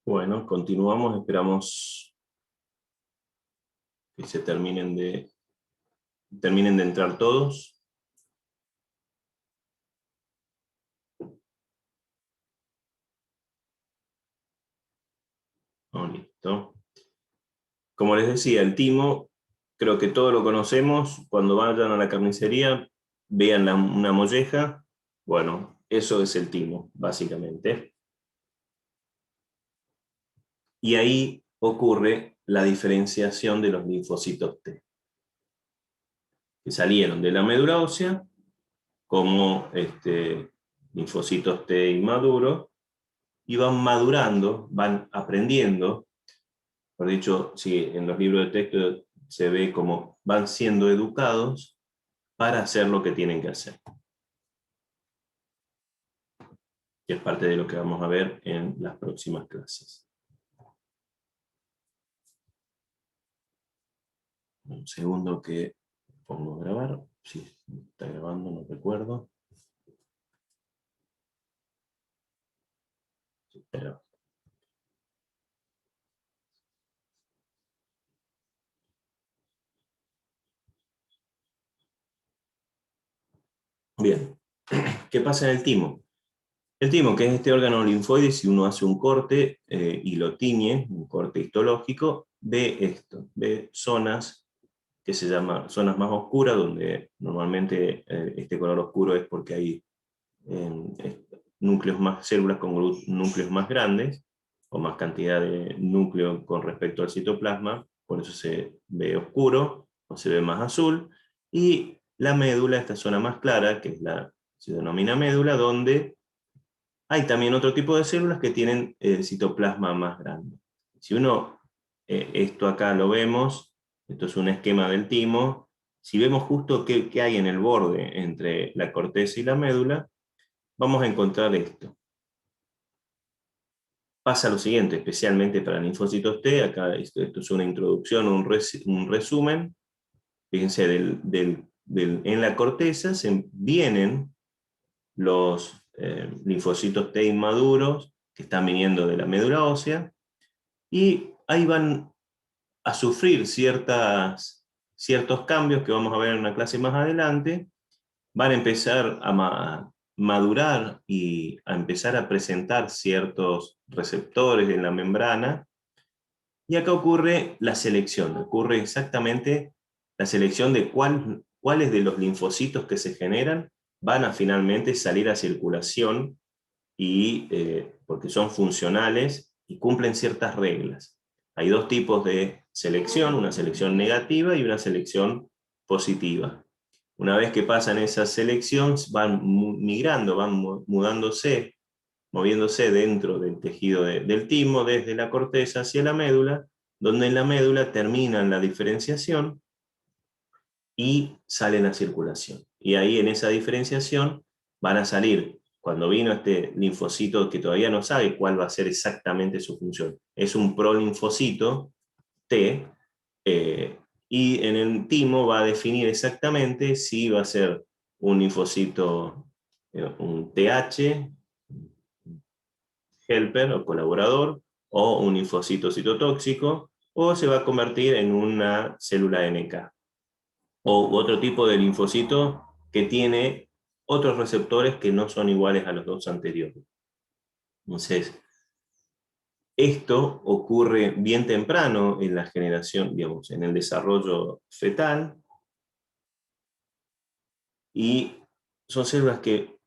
Bueno, continuamos, esperamos que se terminen de entrar todos. Oh, listo. Como les decía, el timo, creo que todos lo conocemos. Cuando vayan a la carnicería, vean una molleja. Bueno, eso es el timo, básicamente. Y ahí ocurre la diferenciación de los linfocitos T, que salieron de la médula ósea como linfocitos T inmaduros, y van madurando, van aprendiendo. Por dicho, sí, en los libros de texto se ve como van siendo educados para hacer lo que tienen que hacer, que es parte de lo que vamos a ver en las próximas clases. Un segundo que pongo a grabar. Sí, está grabando, no recuerdo. Pero... Bien, ¿qué pasa en el timo? El timo, que es este órgano linfoide, si uno hace un corte y lo tiñe, un corte histológico, ve esto, ve zonas que se llaman zonas más oscuras, donde normalmente este color oscuro es porque hay núcleos más, células con núcleos más grandes, o más cantidad de núcleo con respecto al citoplasma, por eso se ve oscuro, o se ve más azul, y la médula, esta zona más clara, que es se denomina médula, donde hay también otro tipo de células que tienen citoplasma más grande. Si uno, esto acá lo vemos, esto es un esquema del timo, si vemos justo qué hay en el borde entre la corteza y la médula, vamos a encontrar esto. Pasa lo siguiente, especialmente para linfocitos T, acá esto es una introducción, un resumen. Fíjense, en la corteza se vienen los linfocitos T inmaduros que están viniendo de la médula ósea, y ahí van a sufrir ciertos cambios que vamos a ver en una clase más adelante. Van a empezar a madurar y a empezar a presentar ciertos receptores en la membrana, y acá ocurre la selección, ocurre exactamente la selección de cuáles de los linfocitos que se generan van a finalmente salir a circulación, y porque son funcionales y cumplen ciertas reglas. Hay dos tipos de selección, una selección negativa y una selección positiva. Una vez que pasan esa selección, van migrando, van mudándose, moviéndose dentro del tejido del timo, desde la corteza hacia la médula, donde en la médula terminan la diferenciación y salen a circulación. Y ahí en esa diferenciación van a salir, cuando vino este linfocito que todavía no sabe cuál va a ser exactamente su función, es un prolinfocito T, y en el timo va a definir exactamente si va a ser un linfocito, un TH, helper o colaborador, o un linfocito citotóxico, o se va a convertir en una célula NK, o otro tipo de linfocito que tiene otros receptores que no son iguales a los dos anteriores. Entonces, esto ocurre bien temprano en la generación, digamos, en el desarrollo fetal, y son células que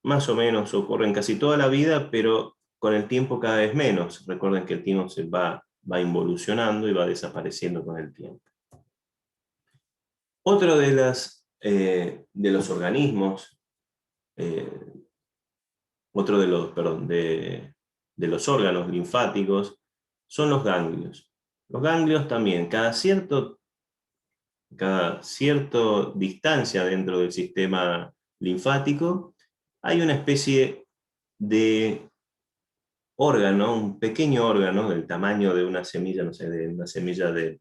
más o menos ocurren casi toda la vida, pero con el tiempo cada vez menos. Recuerden que el timo se va involucionando y va desapareciendo con el tiempo. Otro de los organismos, otro de los órganos linfáticos, son los ganglios. Los ganglios también, cada cierta distancia dentro del sistema linfático, hay una especie de órgano, un pequeño órgano del tamaño de una semilla, no sé, de una semilla de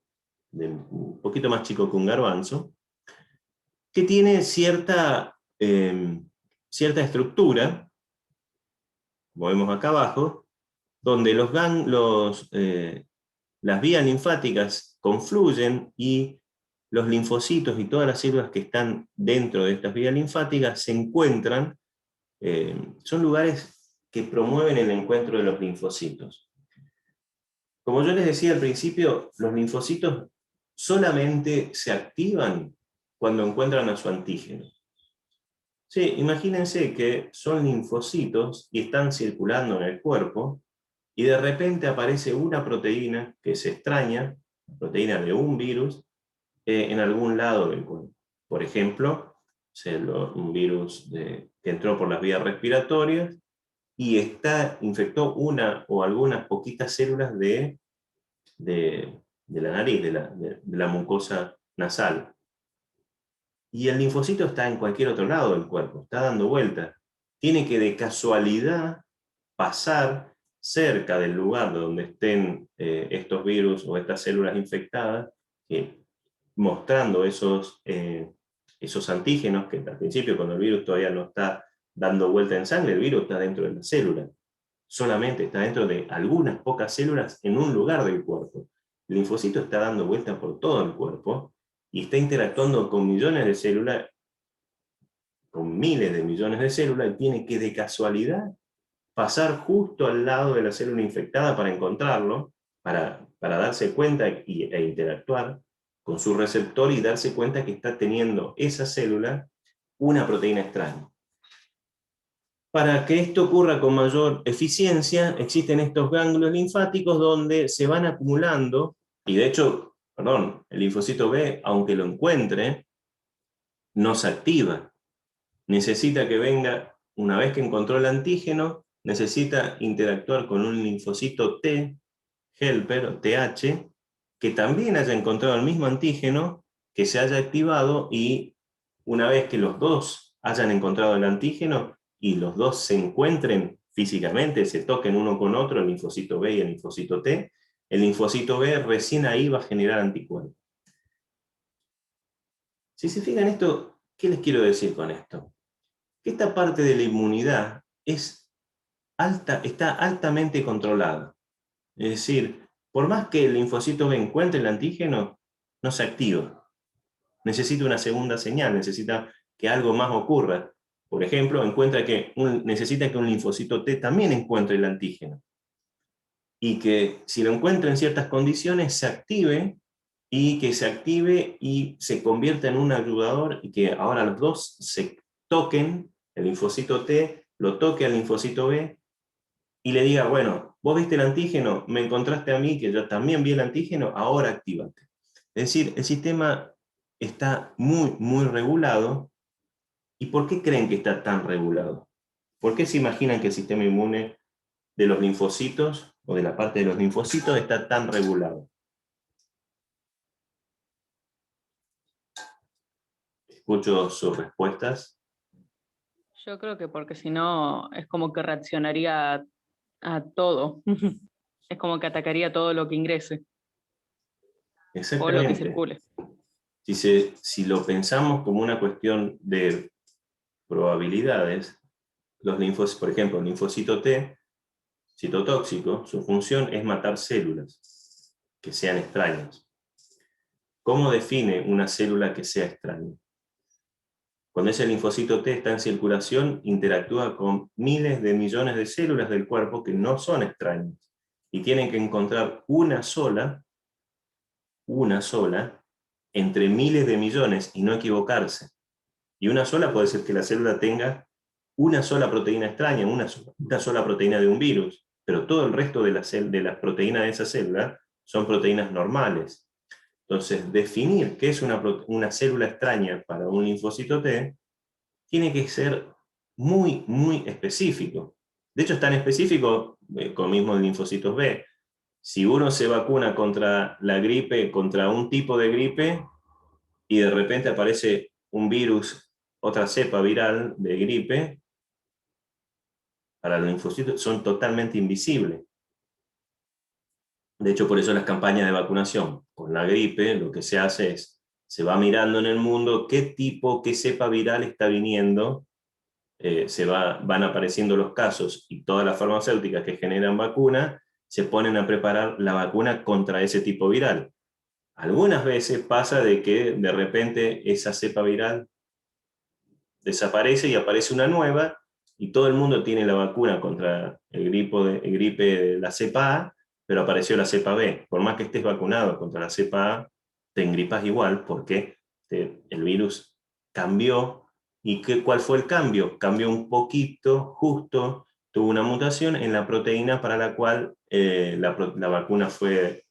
un poquito más chico que un garbanzo, que tiene cierta estructura, como vemos acá abajo, donde las vías linfáticas confluyen y los linfocitos y todas las células que están dentro de estas vías linfáticas se encuentran, son lugares que promueven el encuentro de los linfocitos. Como yo les decía al principio, los linfocitos solamente se activan cuando encuentran a su antígeno. Sí, imagínense que son linfocitos y están circulando en el cuerpo, y de repente aparece una proteína que se extraña, proteína de un virus, en algún lado del cuerpo. Por ejemplo, un virus que entró por las vías respiratorias y infectó una o algunas poquitas células de la nariz, de la mucosa nasal. Y el linfocito está en cualquier otro lado del cuerpo, está dando vueltas. Tiene que de casualidad pasar cerca del lugar donde estén estos virus o estas células infectadas, mostrando esos antígenos, que al principio, cuando el virus todavía no está dando vuelta en sangre, el virus está dentro de la célula. Solamente está dentro de algunas pocas células en un lugar del cuerpo. El linfocito está dando vuelta por todo el cuerpo y está interactuando con millones de células, con miles de millones de células, y tiene que de casualidad pasar justo al lado de la célula infectada para encontrarlo, para darse cuenta e interactuar con su receptor y darse cuenta que está teniendo esa célula una proteína extraña. Para que esto ocurra con mayor eficiencia, existen estos ganglios linfáticos donde se van acumulando, y de hecho, el linfocito B, aunque lo encuentre, no se activa. Necesita que venga, una vez que encontró el antígeno, necesita interactuar con un linfocito T, helper o TH, que también haya encontrado el mismo antígeno, que se haya activado, y una vez que los dos hayan encontrado el antígeno y los dos se encuentren físicamente, se toquen uno con otro, el linfocito B y el linfocito T, el linfocito B recién ahí va a generar anticuerpos. Si se fijan esto, ¿qué les quiero decir con esto? Que esta parte de la inmunidad está altamente controlada. Es decir, por más que el linfocito B encuentre el antígeno, no se activa. Necesita una segunda señal, necesita que algo más ocurra. Por ejemplo, necesita que un linfocito T también encuentre el antígeno. Y que si lo encuentra en ciertas condiciones, se active y se convierta en un ayudador, y que ahora los dos se toquen, el linfocito T lo toque al linfocito B y le diga, bueno, vos viste el antígeno, me encontraste a mí, que yo también vi el antígeno, ahora actívate. Es decir, el sistema está muy, muy regulado. ¿Y por qué creen que está tan regulado? ¿Por qué se imaginan que el sistema inmune de los linfocitos, o de la parte de los linfocitos, está tan regulado? Escucho sus respuestas. Yo creo que porque si no es como que reaccionaría a todo. Es como que atacaría todo lo que ingrese o lo que Exactamente. circule. Si lo pensamos como una cuestión de probabilidades, por ejemplo, el linfocito T, citotóxico, su función es matar células que sean extrañas. ¿Cómo define una célula que sea extraña? Cuando ese linfocito T está en circulación, interactúa con miles de millones de células del cuerpo que no son extrañas, y tienen que encontrar una sola, entre miles de millones y no equivocarse. Y una sola puede ser que la célula tenga una sola proteína extraña, una sola proteína de un virus, pero todo el resto de las proteínas de esa célula son proteínas normales. Entonces, definir qué es una célula extraña para un linfocito T tiene que ser muy, muy específico. De hecho, es tan específico, con mismo linfocitos B. Si uno se vacuna contra la gripe, contra un tipo de gripe, y de repente aparece un virus, otra cepa viral de gripe, para los linfocitos son totalmente invisibles. De hecho, por eso las campañas de vacunación con la gripe, lo que se hace es, se va mirando en el mundo qué cepa viral está viniendo van apareciendo los casos y todas las farmacéuticas que generan vacuna se ponen a preparar la vacuna contra ese tipo viral. Algunas veces pasa de que de repente esa cepa viral desaparece y aparece una nueva, y todo el mundo tiene la vacuna contra el gripe de la cepa A, pero apareció la cepa B. Por más que estés vacunado contra la cepa A, te engripas igual porque el virus cambió. ¿Y cuál fue el cambio? Cambió un poquito, justo, tuvo una mutación en la proteína para la cual la vacuna fue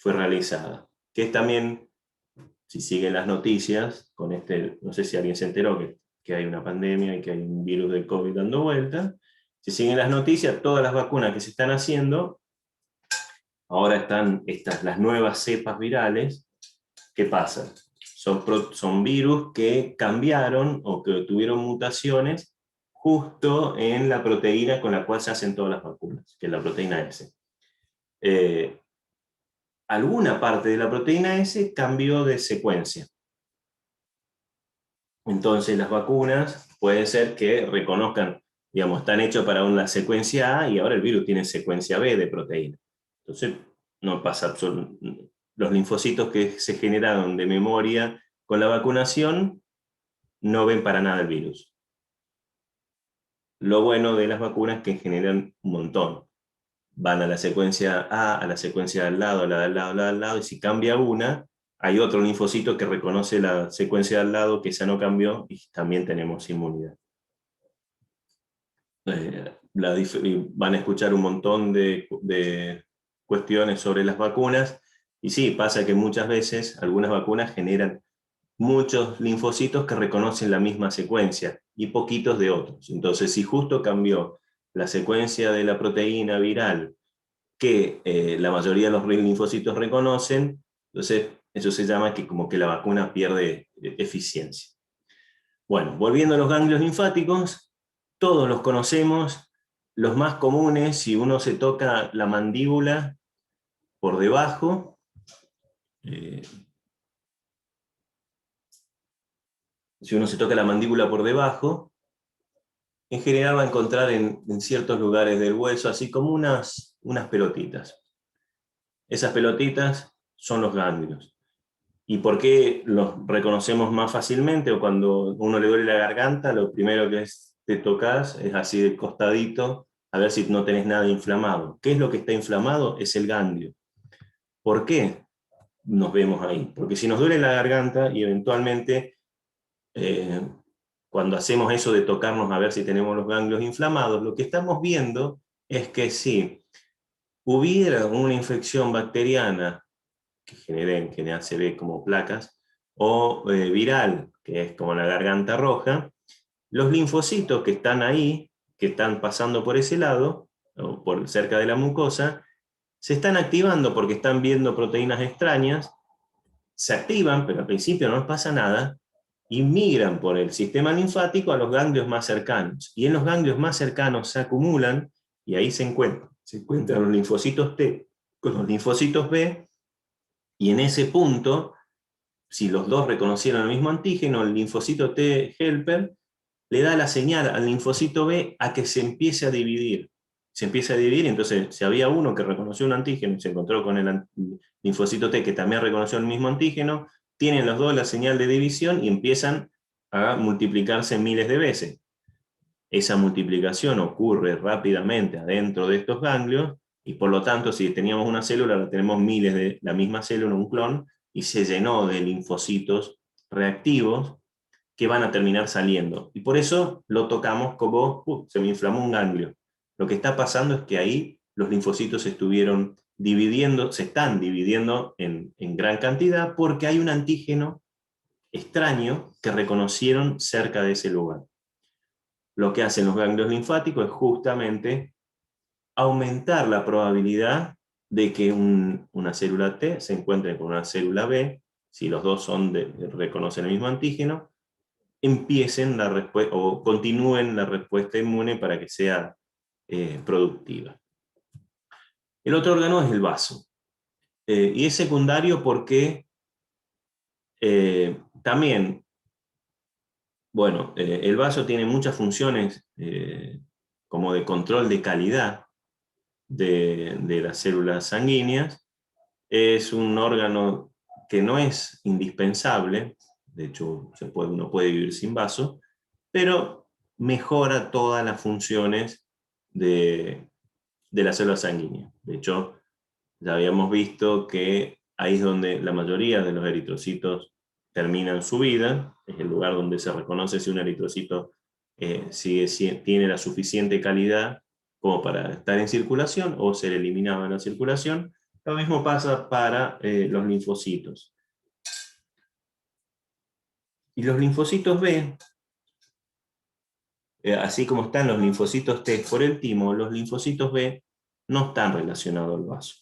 realizada. Que es también, si siguen las noticias, con no sé si alguien se enteró que hay una pandemia y que hay un virus del COVID dando vuelta, si siguen las noticias, todas las vacunas que se están haciendo, ahora están las nuevas cepas virales. ¿Qué pasa? Son virus que cambiaron o que tuvieron mutaciones justo en la proteína con la cual se hacen todas las vacunas, que es la proteína S. Alguna parte de la proteína S cambió de secuencia. Entonces las vacunas puede ser que reconozcan, digamos, están hechos para una secuencia A y ahora el virus tiene secuencia B de proteína. Entonces no pasa absolutamente. Los linfocitos que se generaron de memoria con la vacunación no ven para nada el virus. Lo bueno de las vacunas es que generan un montón. Van a la secuencia A, a la secuencia de al lado, a la de al lado, a la de al lado, y si cambia una, hay otro linfocito que reconoce la secuencia de al lado, que esa no cambió, y también tenemos inmunidad. Van a escuchar un montón de cuestiones sobre las vacunas, y sí, pasa que muchas veces algunas vacunas generan muchos linfocitos que reconocen la misma secuencia, y poquitos de otros. Entonces, si justo cambió la secuencia de la proteína viral que la mayoría de los linfocitos reconocen, entonces eso se llama que como que la vacuna pierde eficiencia. Bueno, volviendo a los ganglios linfáticos, todos los conocemos, los más comunes, si uno se toca la mandíbula por debajo, si uno se toca la mandíbula por debajo, en general va a encontrar en ciertos lugares del hueso, así como unas pelotitas. Esas pelotitas son los ganglios. ¿Y por qué los reconocemos más fácilmente? O cuando uno le duele la garganta, lo primero que te tocas es así de costadito, a ver si no tenés nada inflamado. ¿Qué es lo que está inflamado? Es el ganglio. ¿Por qué nos vemos ahí? Porque si nos duele la garganta y eventualmente cuando hacemos eso de tocarnos a ver si tenemos los ganglios inflamados, lo que estamos viendo es que si hubiera una infección bacteriana que se ve como placas, o viral, que es como la garganta roja, los linfocitos que están ahí, que están pasando por ese lado, o por cerca de la mucosa, se están activando porque están viendo proteínas extrañas, se activan, pero al principio no les pasa nada, y migran por el sistema linfático a los ganglios más cercanos. Y en los ganglios más cercanos se acumulan, y ahí se encuentran los linfocitos T con los linfocitos B, y en ese punto, si los dos reconocieron el mismo antígeno, el linfocito T helper le da la señal al linfocito B a que se empiece a dividir. Se empieza a dividir, entonces si había uno que reconoció un antígeno y se encontró con el linfocito T que también reconoció el mismo antígeno, tienen los dos la señal de división y empiezan a multiplicarse miles de veces. Esa multiplicación ocurre rápidamente adentro de estos ganglios, y por lo tanto, si teníamos una célula, la tenemos miles de la misma célula, un clon, y se llenó de linfocitos reactivos que van a terminar saliendo. Y por eso lo tocamos como, se me inflamó un ganglio. Lo que está pasando es que ahí los linfocitos se están dividiendo en gran cantidad porque hay un antígeno extraño que reconocieron cerca de ese lugar. Lo que hacen los ganglios linfáticos es justamente aumentar la probabilidad de que una célula T se encuentre con una célula B, si los dos reconocen el mismo antígeno, empiecen la respuesta o continúen la respuesta inmune para que sea productiva. El otro órgano es el vaso. Y es secundario porque también Bueno, el vaso tiene muchas funciones como de control de calidad de las células sanguíneas. Es un órgano que no es indispensable, de hecho uno puede vivir sin vaso, pero mejora todas las funciones de las células sanguíneas. De hecho, ya habíamos visto que ahí es donde la mayoría de los eritrocitos terminan su vida, es el lugar donde se reconoce si un eritrocito tiene la suficiente calidad como para estar en circulación o ser eliminado de la circulación. Lo mismo pasa para los linfocitos. Y los linfocitos B, así como están los linfocitos T por el timo, los linfocitos B no están relacionados al vaso.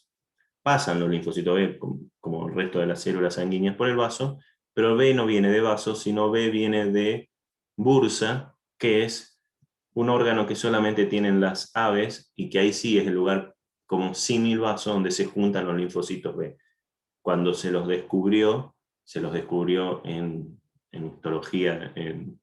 Pasan los linfocitos B como el resto de las células sanguíneas por el vaso, pero B no viene de vaso, sino B viene de bursa, que es un órgano que solamente tienen las aves y que ahí sí es el lugar como símil vaso donde se juntan los linfocitos B. Cuando se los descubrió en histología, en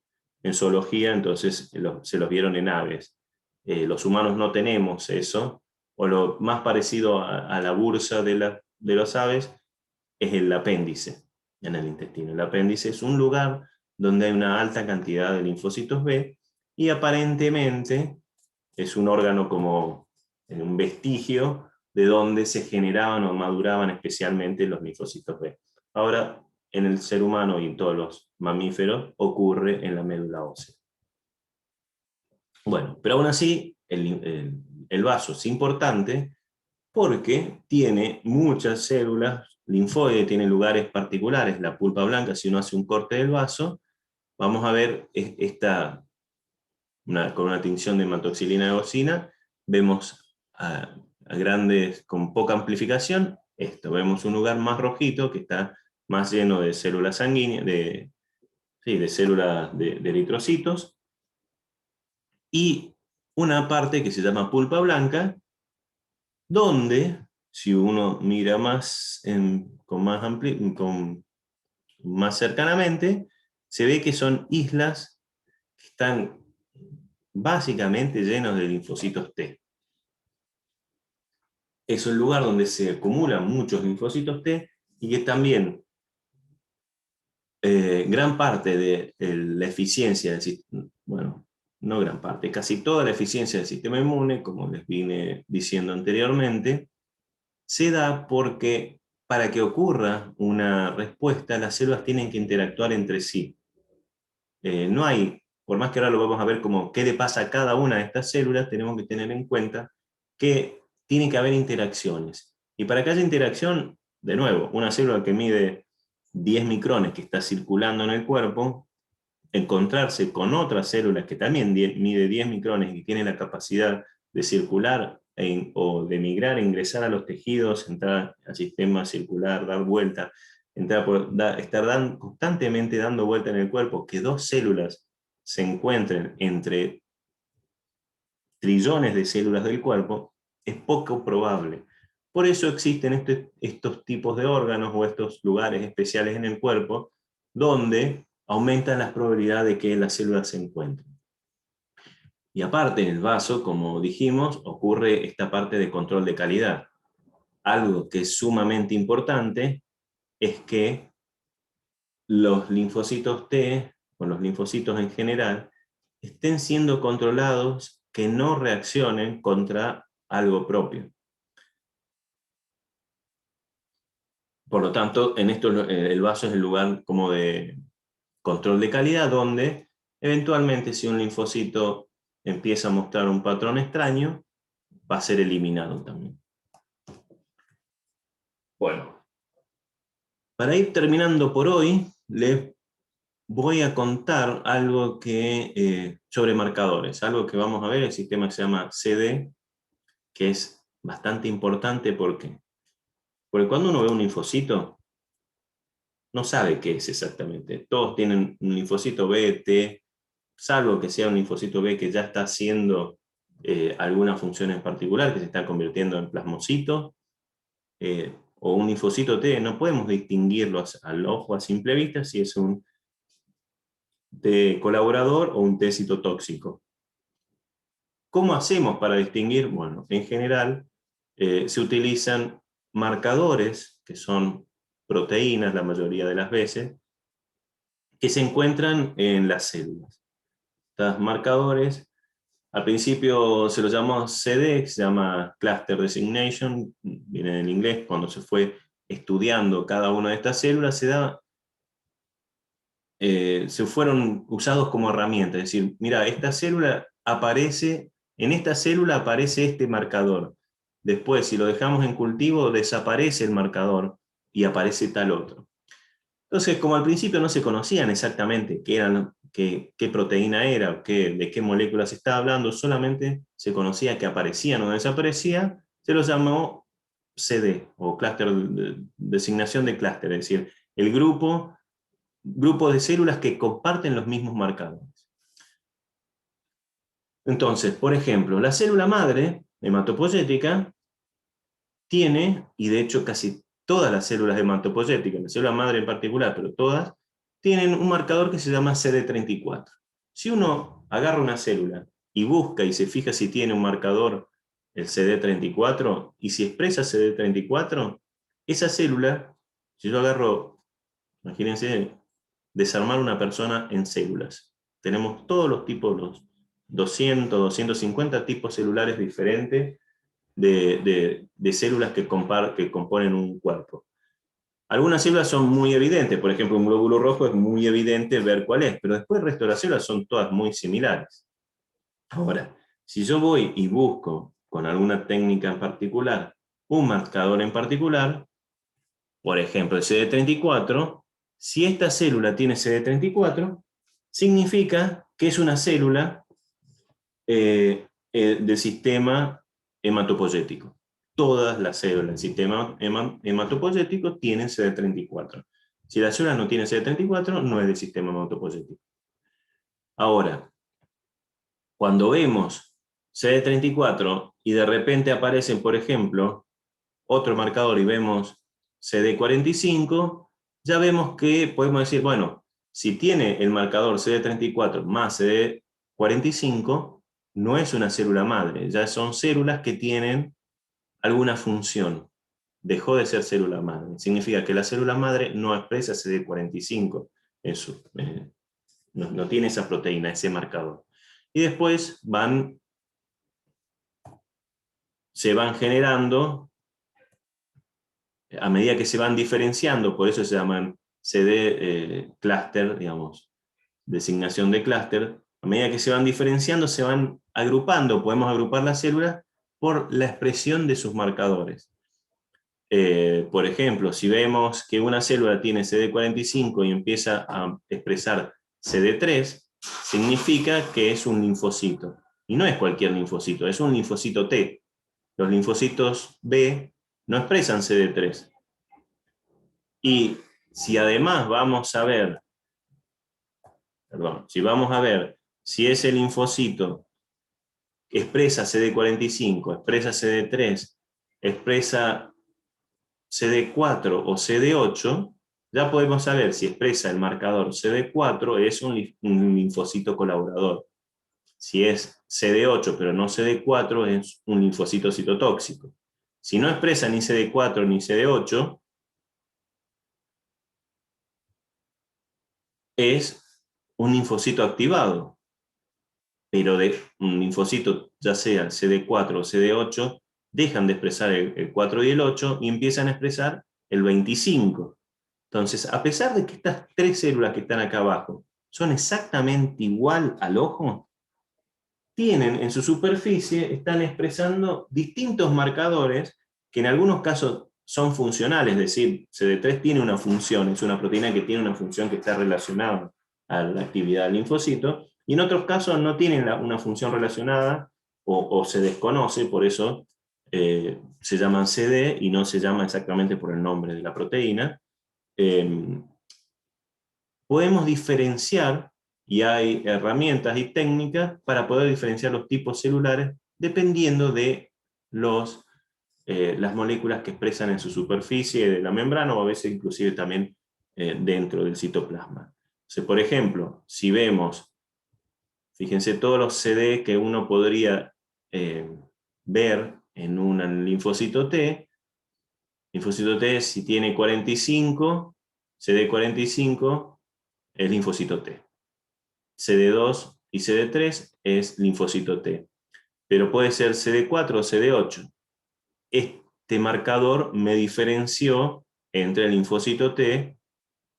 zoología, entonces se los vieron en aves. Los humanos no tenemos eso, o lo más parecido a la bursa de las aves es el apéndice en el intestino. El apéndice es un lugar donde hay una alta cantidad de linfocitos B y aparentemente es un órgano como un vestigio de donde se generaban o maduraban especialmente los linfocitos B. Ahora, en el ser humano y en todos los mamíferos ocurre en la médula ósea. Bueno, pero aún así el vaso es importante porque tiene muchas células linfoides, tiene lugares particulares. La pulpa blanca, si uno hace un corte del vaso, vamos a ver con una tinción de hematoxilina de gosina, vemos a grandes, con poca amplificación, vemos un lugar más rojito que está más lleno de células sanguíneas, de células de eritrocitos, y una parte que se llama pulpa blanca, donde, si uno mira con más cercanamente, se ve que son islas que están básicamente llenos de linfocitos T. Es un lugar donde se acumulan muchos linfocitos T y que también gran parte de la eficiencia del sistema, bueno, no gran parte, casi toda la eficiencia del sistema inmune, como les vine diciendo anteriormente, se da porque para que ocurra una respuesta, las células tienen que interactuar entre sí. No hay, por más que ahora lo vamos a ver como qué le pasa a cada una de estas células, tenemos que tener en cuenta que tiene que haber interacciones. Y para que haya interacción, de nuevo, una célula que mide 10 micrones que está circulando en el cuerpo, encontrarse con otras células que también mide 10 micrones y tiene la capacidad de circular o de migrar e ingresar a los tejidos, entrar al sistema circular, dar vuelta, estar constantemente dando vuelta en el cuerpo, que dos células se encuentren entre trillones de células del cuerpo, es poco probable. Por eso existen estos tipos de órganos o estos lugares especiales en el cuerpo donde aumentan las probabilidades de que las células se encuentren. Y aparte en el vaso, como dijimos, ocurre esta parte de control de calidad. Algo que es sumamente importante es que los linfocitos T, o los linfocitos en general, estén siendo controlados, que no reaccionen contra algo propio. Por lo tanto, en esto el vaso es el lugar como de control de calidad, donde eventualmente si un linfocito empieza a mostrar un patrón extraño, va a ser eliminado también. Bueno, para ir terminando por hoy, les voy a contar algo sobre marcadores, algo que vamos a ver, el sistema que se llama CD, que es bastante importante porque cuando uno ve un linfocito, no sabe qué es exactamente. Todos tienen un linfocito B, T, salvo que sea un linfocito B que ya está haciendo alguna función en particular, que se está convirtiendo en plasmocito, o un linfocito T, no podemos distinguirlo al ojo a simple vista si es un T colaborador o un T citotóxico. ¿Cómo hacemos para distinguir? Bueno, en general se utilizan marcadores, que son proteínas la mayoría de las veces, que se encuentran en las células. Estos marcadores, al principio se los llamó CD, se llama Cluster Designation, viene del inglés, cuando se fue estudiando cada una de estas células, se fueron usados como herramienta, es decir, mira, esta célula aparece, en esta célula aparece este marcador, después si lo dejamos en cultivo desaparece el marcador y aparece tal otro. Entonces, como al principio no se conocían exactamente qué proteína era, de qué moléculas se estaba hablando, solamente se conocía que aparecían o desaparecían, se los llamó CD, o clúster, designación de clúster, es decir, el grupo de células que comparten los mismos marcadores. Entonces, por ejemplo, la célula madre, hematopoyética, tiene, y de hecho casi todas las células hematopoyéticas, la célula madre en particular, pero todas, tienen un marcador que se llama CD34. Si uno agarra una célula y busca y se fija si tiene un marcador, el CD34, y si expresa CD34, esa célula, si yo agarro, imagínense, desarmar una persona en células. Tenemos todos los tipos, los 200, 250 tipos celulares diferentes de células que componen un cuerpo. Algunas células son muy evidentes, por ejemplo, un glóbulo rojo es muy evidente ver cuál es, pero después el resto de las células son todas muy similares. Ahora, si yo voy y busco con alguna técnica en particular, un marcador en particular, por ejemplo el CD34, si esta célula tiene CD34, significa que es una célula del sistema hematopoyético. Todas las células del sistema hematopoyético tienen CD34. Si la célula no tiene CD34, no es del sistema hematopoyético. Ahora, cuando vemos CD34 y de repente aparece, por ejemplo, otro marcador y vemos CD45, ya vemos que podemos decir, bueno, si tiene el marcador CD34 más CD45, no es una célula madre, ya son células que tienen alguna función. Dejó de ser célula madre. Significa que la célula madre no expresa CD45, no tiene esa proteína, ese marcador. Y después se van generando, a medida que se van diferenciando, por eso se llaman CD clúster, digamos, designación de clúster, a medida que se van diferenciando, se van agrupando, podemos agrupar las células por la expresión de sus marcadores. Por ejemplo, si vemos que una célula tiene CD45 y empieza a expresar CD3, significa que es un linfocito. Y no es cualquier linfocito, es un linfocito T. Los linfocitos B no expresan CD3. Y si además vamos a ver, si ese linfocito expresa CD45, expresa CD3, expresa CD4 o CD8, ya podemos saber si expresa el marcador CD4 es un linfocito colaborador. Si es CD8 pero no CD4 es un linfocito citotóxico. Si no expresa ni CD4 ni CD8, es un linfocito activado. Pero de un linfocito, ya sea CD4 o CD8, dejan de expresar el 4 y el 8 y empiezan a expresar el 25. Entonces, a pesar de que estas tres células que están acá abajo son exactamente igual al ojo, tienen en su superficie, están expresando distintos marcadores que en algunos casos son funcionales, es decir, CD3 tiene una función, es una proteína que tiene una función que está relacionada a la actividad del linfocito, y en otros casos no tienen una función relacionada o se desconoce, por eso se llaman CD y no se llama exactamente por el nombre de la proteína. Podemos diferenciar, y hay herramientas y técnicas para poder diferenciar los tipos celulares dependiendo de las moléculas que expresan en su superficie de la membrana o a veces inclusive también dentro del citoplasma. Entonces, por ejemplo, si vemos, fíjense todos los CD que uno podría ver en un linfocito T. Linfocito T, si tiene 45, CD45 es linfocito T. CD2 y CD3 es linfocito T. Pero puede ser CD4 o CD8. Este marcador me diferenció entre el linfocito T,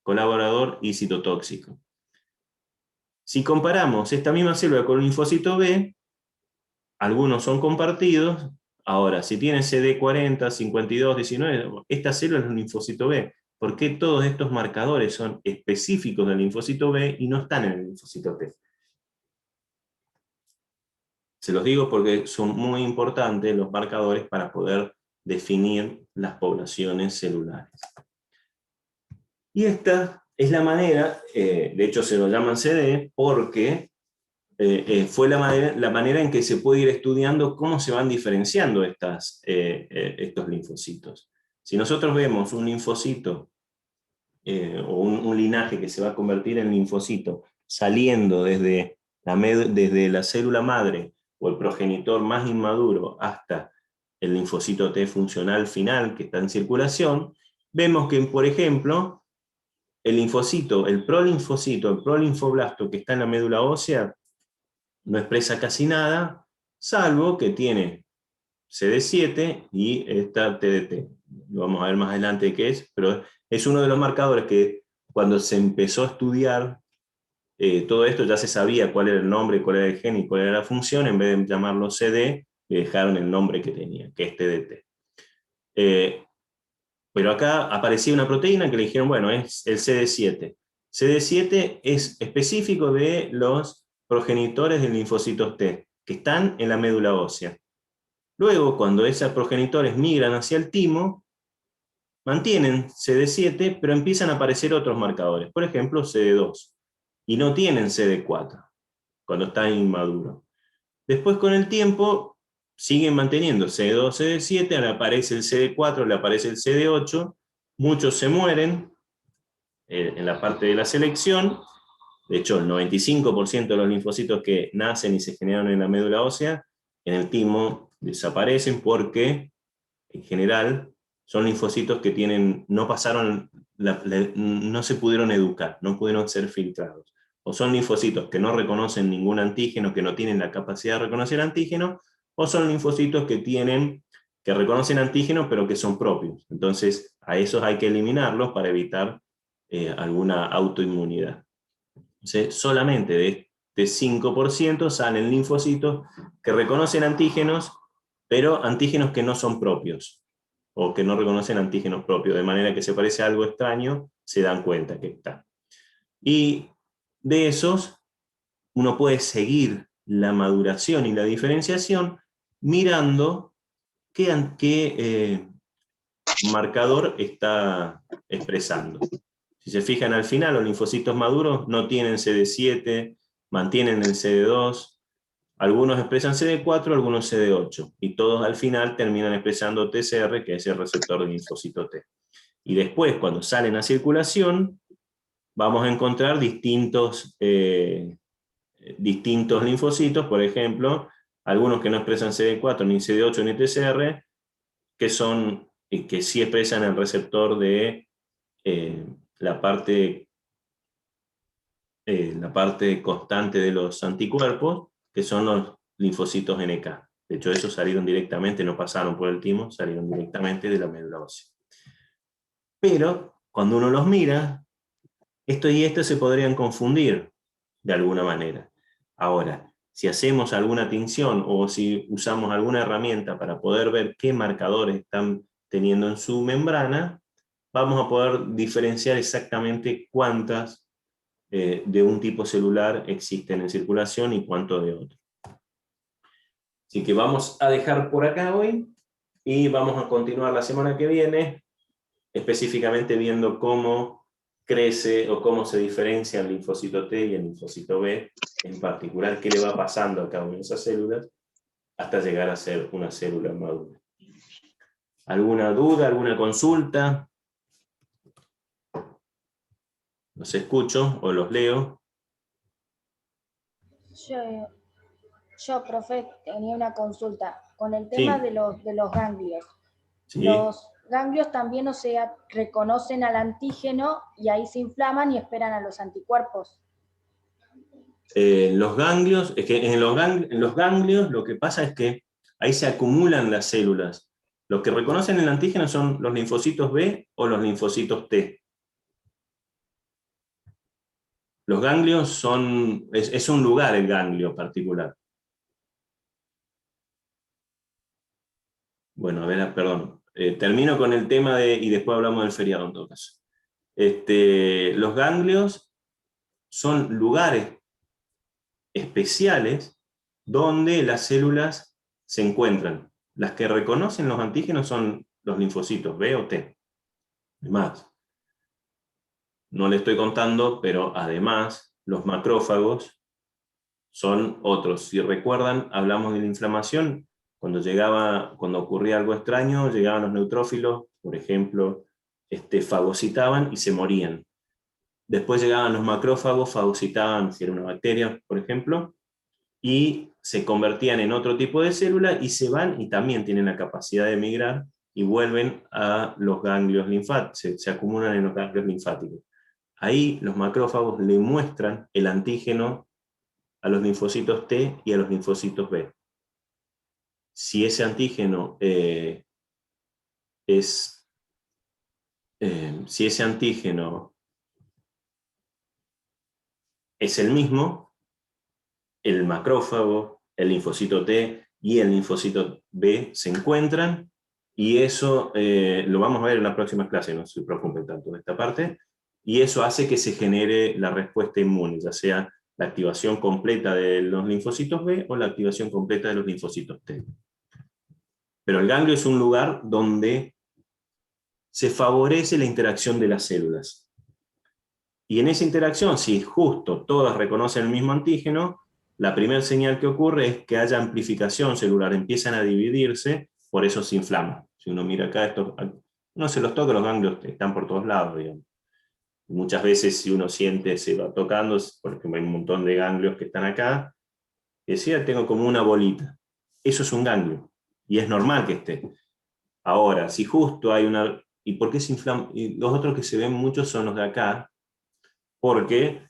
colaborador y citotóxico. Si comparamos esta misma célula con el linfocito B, algunos son compartidos. Ahora, si tiene CD40, 52, 19, esta célula es un linfocito B. ¿Por qué todos estos marcadores son específicos del linfocito B y no están en el linfocito T? Se los digo porque son muy importantes los marcadores para poder definir las poblaciones celulares. Y esta es la manera, de hecho se lo llaman CD, porque fue la manera en que se puede ir estudiando cómo se van diferenciando estos linfocitos. Si nosotros vemos un linfocito o un linaje que se va a convertir en linfocito saliendo desde la célula madre o el progenitor más inmaduro hasta el linfocito T funcional final que está en circulación, vemos que, por ejemplo, el linfocito, el prolinfoblasto que está en la médula ósea, no expresa casi nada, salvo que tiene CD7 y esta TDT. Lo vamos a ver más adelante qué es, pero es uno de los marcadores que cuando se empezó a estudiar todo esto ya se sabía cuál era el nombre, cuál era el gen y cuál era la función. En vez de llamarlo CD, le dejaron el nombre que tenía, que es TDT. Pero acá aparecía una proteína que le dijeron, bueno, es el CD7. CD7 es específico de los progenitores de linfocitos T, que están en la médula ósea. Luego, cuando esos progenitores migran hacia el timo, mantienen CD7, pero empiezan a aparecer otros marcadores, por ejemplo, CD2, y no tienen CD4, cuando está inmaduro. Después, con el tiempo, siguen manteniendo CD2, CD7, ahora aparece el CD4, le aparece el CD8, muchos se mueren en la parte de la selección. De hecho, el 95% de los linfocitos que nacen y se generan en la médula ósea, en el timo desaparecen porque, en general, son linfocitos que no pasaron, no se pudieron educar, no pudieron ser filtrados. O son linfocitos que no reconocen ningún antígeno, que no tienen la capacidad de reconocer antígeno, o son linfocitos que reconocen antígenos, pero que son propios. Entonces, a esos hay que eliminarlos para evitar alguna autoinmunidad. Entonces, solamente de este 5% salen linfocitos que reconocen antígenos, pero antígenos que no son propios, o que no reconocen antígenos propios, de manera que se parece a algo extraño, se dan cuenta que está. Y de esos, uno puede seguir la maduración y la diferenciación mirando qué marcador está expresando. Si se fijan al final, los linfocitos maduros no tienen CD7, mantienen el CD2, algunos expresan CD4, algunos CD8, y todos al final terminan expresando TCR, que es el receptor del linfocito T. Y después, cuando salen a circulación, vamos a encontrar distintos linfocitos, por ejemplo, algunos que no expresan CD4, ni CD8, ni TCR, que sí expresan el receptor de la parte constante de los anticuerpos, que son los linfocitos NK. De hecho, esos salieron directamente, no pasaron por el timo, salieron directamente de la médula ósea. Pero, cuando uno los mira, esto y esto se podrían confundir de alguna manera. Ahora, si hacemos alguna tinción o si usamos alguna herramienta para poder ver qué marcadores están teniendo en su membrana, vamos a poder diferenciar exactamente cuántas de un tipo celular existen en circulación y cuánto de otro. Así que vamos a dejar por acá hoy y vamos a continuar la semana que viene, específicamente viendo cómo crece o cómo se diferencia el linfocito T y el linfocito B, en particular qué le va pasando a cada una de esas células hasta llegar a ser una célula madura. ¿Alguna duda, alguna consulta? Los escucho o los leo. Yo, profe, tenía una consulta con el tema Sí, de los ganglios. sí. Los ganglios también, o sea, reconocen al antígeno y ahí se inflaman y esperan a los anticuerpos. Los ganglios, es que en los ganglios lo que pasa es que ahí se acumulan las células. Los que reconocen el antígeno son los linfocitos B o los linfocitos T. Los ganglios es un lugar el ganglio particular. Bueno, a ver, perdón. Termino con el tema y después hablamos del feriado en todo caso. Los ganglios son lugares especiales donde las células se encuentran. Las que reconocen los antígenos son los linfocitos B o T. Además, no le estoy contando, pero además los macrófagos son otros. Si recuerdan, hablamos de la inflamación. Cuando ocurría algo extraño, llegaban los neutrófilos, por ejemplo, fagocitaban y se morían. Después llegaban los macrófagos, fagocitaban, si era una bacteria, por ejemplo, y se convertían en otro tipo de célula y se van y también tienen la capacidad de migrar y vuelven a los ganglios linfáticos, se acumulan en los ganglios linfáticos. Ahí los macrófagos le muestran el antígeno a los linfocitos T y a los linfocitos B. Si ese antígeno si ese antígeno es el mismo, el macrófago, el linfocito T y el linfocito B se encuentran, y eso lo vamos a ver en la próxima clase, no se preocupen tanto de esta parte, y eso hace que se genere la respuesta inmune, ya sea la activación completa de los linfocitos B o la activación completa de los linfocitos T. Pero el ganglio es un lugar donde se favorece la interacción de las células. Y en esa interacción, si justo todas reconocen el mismo antígeno, la primera señal que ocurre es que haya amplificación celular, empiezan a dividirse, por eso se inflaman. Si uno mira acá, no se los toca, los ganglios están por todos lados, digamos. Muchas veces si uno siente, se va tocando, porque hay un montón de ganglios que están acá, decía, tengo como una bolita. Eso es un ganglio, y es normal que esté. Ahora, si justo hay una... ¿Y por qué se inflama? Y los otros que se ven muchos son los de acá, porque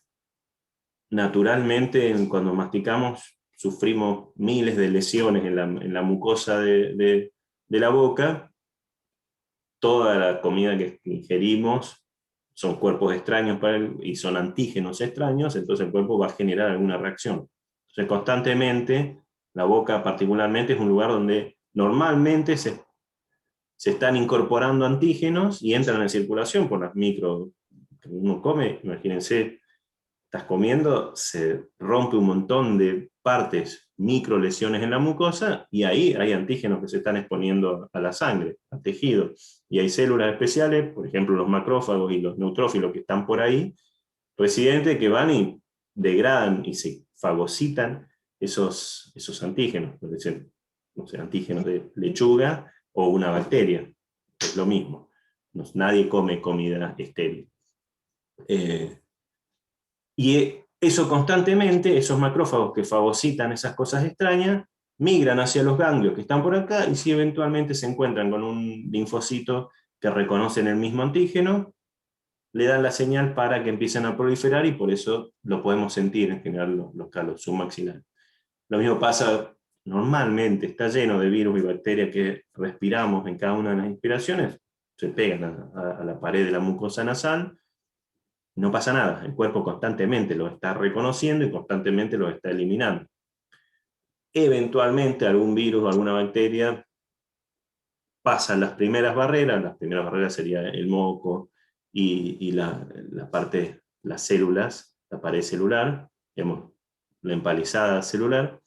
naturalmente cuando masticamos sufrimos miles de lesiones en la mucosa de la boca. Toda la comida que ingerimos son cuerpos extraños y son antígenos extraños, entonces el cuerpo va a generar alguna reacción. Entonces constantemente, la boca particularmente es un lugar donde normalmente se están incorporando antígenos y entran en circulación por las micro que uno come. Imagínense, estás comiendo, se rompe un montón de partes, micro lesiones en la mucosa, y ahí hay antígenos que se están exponiendo a la sangre, al tejido. Y hay células especiales, por ejemplo los macrófagos y los neutrófilos que están por ahí, residentes, que van y degradan y se fagocitan esos antígenos, por decir, no sé, antígenos de lechuga o una bacteria, es lo mismo. Nadie come comida estéril. Y eso constantemente, esos macrófagos que fagocitan esas cosas extrañas, migran hacia los ganglios que están por acá, y si eventualmente se encuentran con un linfocito que reconocen el mismo antígeno, le dan la señal para que empiecen a proliferar, y por eso lo podemos sentir en general los calos submaxilares. Lo mismo pasa normalmente, está lleno de virus y bacterias que respiramos en cada una de las inspiraciones, se pegan a la pared de la mucosa nasal, no pasa nada, el cuerpo constantemente lo está reconociendo y constantemente lo está eliminando. Eventualmente algún virus o alguna bacteria pasa las primeras barreras sería el moco y la parte, las células, la pared celular, digamos, la empalizada celular,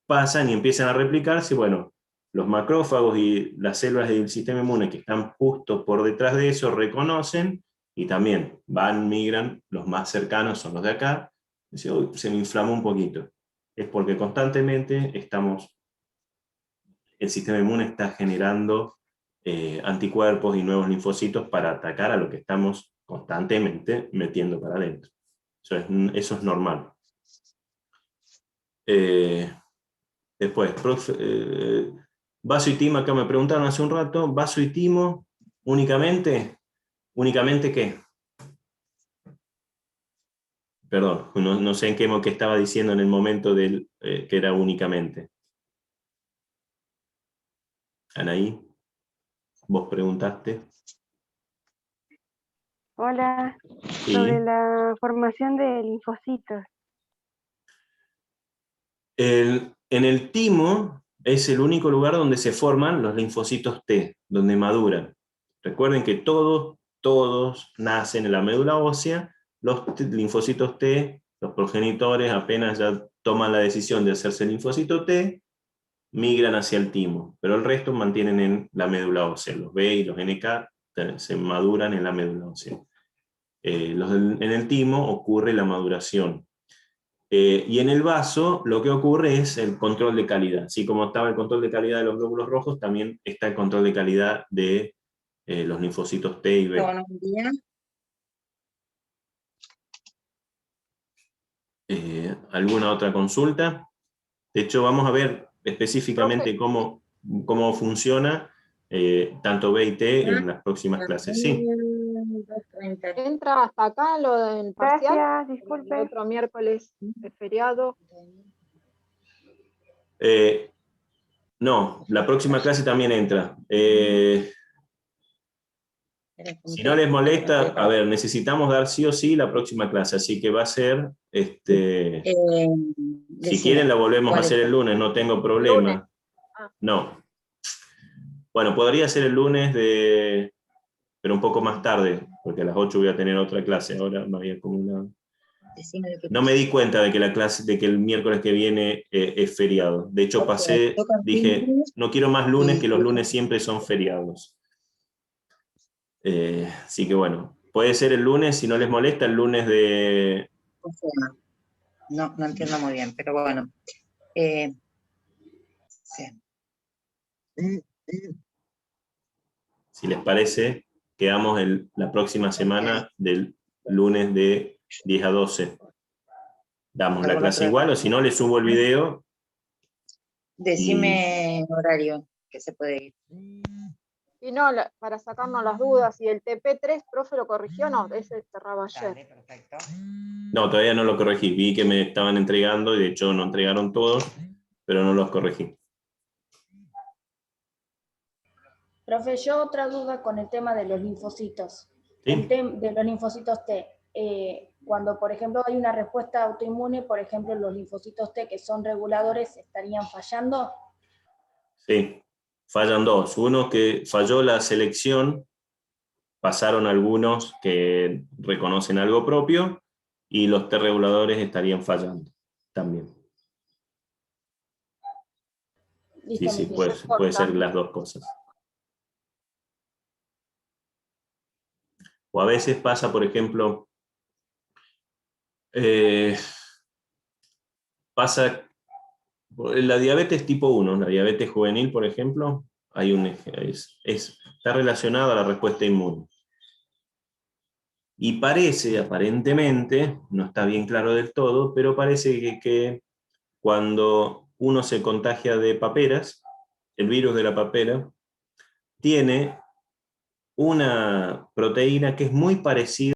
pasan y empiezan a replicarse. Bueno, los macrófagos y las células del sistema inmune que están justo por detrás de eso reconocen, y también migran, los más cercanos son los de acá. Dice, uy, se me inflamó un poquito. Es porque constantemente el sistema inmune está generando anticuerpos y nuevos linfocitos para atacar a lo que estamos constantemente metiendo para adentro. Eso es normal. Después, vaso y timo, acá me preguntaron hace un rato, vaso y timo, únicamente, ¿únicamente qué? Perdón, no sé en qué estaba diciendo en el momento que era únicamente. Anaí, vos preguntaste. Hola, Sí. sobre la formación de linfocitos. En el timo es el único lugar donde se forman los linfocitos T, donde maduran. Recuerden que todos nacen en la médula ósea, los linfocitos T, los progenitores apenas ya toman la decisión de hacerse linfocito T, migran hacia el timo, pero el resto mantienen en la médula ósea. Los B y los NK se maduran en la médula ósea. En el timo ocurre la maduración. Y en el vaso lo que ocurre es el control de calidad. Así como estaba el control de calidad de los glóbulos rojos, también está el control de calidad de los linfocitos T y B. Buenos días. ¿Alguna otra consulta? De hecho, vamos a ver específicamente cómo funciona tanto B y T en las próximas clases. Sí. Entra hasta acá lo del parcial. Gracias, El disculpe. otro miércoles es feriado. No, la próxima clase también entra. Si no les molesta, a ver, necesitamos dar sí o sí la próxima clase, así que va a ser, si quieren la volvemos a hacer el lunes, no tengo problema. No. Bueno, podría ser el lunes pero un poco más tarde, porque a las 8 voy a tener otra clase, ahora me había acumulado. No me di cuenta de que el miércoles que viene es feriado. De hecho, dije, no quiero más lunes, que los lunes siempre son feriados. Así que bueno, puede ser el lunes, si no les molesta, el lunes de... No entiendo muy bien, pero bueno. Sí. Si les parece, quedamos la próxima semana del lunes de 10 a 12. Damos la clase igual, o si no, les subo el video. Decime horario que se puede ir. Y no, para sacarnos las dudas, y el TP3, profe, ¿lo corrigió o no? Ese cerraba ayer. Dale, perfecto. No, todavía no lo corregí. Vi que me estaban entregando, y de hecho no entregaron todos, pero no los corregí. Profe, yo otra duda con el tema de los linfocitos. ¿Sí? De los linfocitos T. Cuando, por ejemplo, hay una respuesta autoinmune, por ejemplo, los linfocitos T que son reguladores, ¿estarían fallando? Sí, fallan dos. Uno que falló la selección, pasaron algunos que reconocen algo propio, y los T reguladores estarían fallando también. Listo, Sí, puede ser las dos cosas. O a veces pasa, por ejemplo, pasa la diabetes tipo 1, la diabetes juvenil, por ejemplo, está relacionada a la respuesta inmune. Y parece, aparentemente, no está bien claro del todo, pero parece que cuando uno se contagia de paperas, el virus de la papera tiene una proteína que es muy parecida